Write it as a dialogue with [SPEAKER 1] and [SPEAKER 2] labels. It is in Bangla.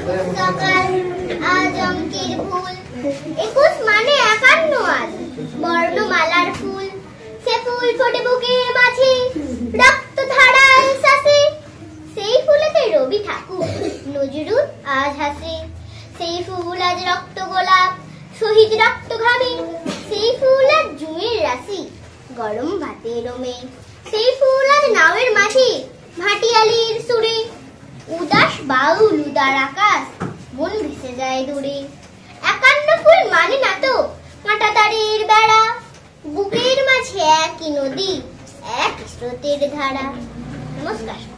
[SPEAKER 1] সকাল আজ অঙ্কের ভুল 21 মানে 51 আজ বর্ণমালার ফুল সে ফুল ফোটে বুকের মাঝে রক্ত ধারায় শাসে সেই ফুলেতে রবি ঠাকুর নজরুল আজ হাসে সেই ফুল আজ রক্ত গোলাপ শহীদ রক্ত ঘামে সেই ফুল আজ জুঁয়ের রাশি গরম ভাতে রমে সেই ফুল আজ নাওয়ের মাঝি ভাটিয়ালির সুরে উদাস বাউল উদার আকাশ মন ভেসে যায় দূরে 51 ফুল মানে না তো কাঁটাতারের বেড়া বুকের মাঝে একই নদী এক স্রোতের ধারা। নমস্কার।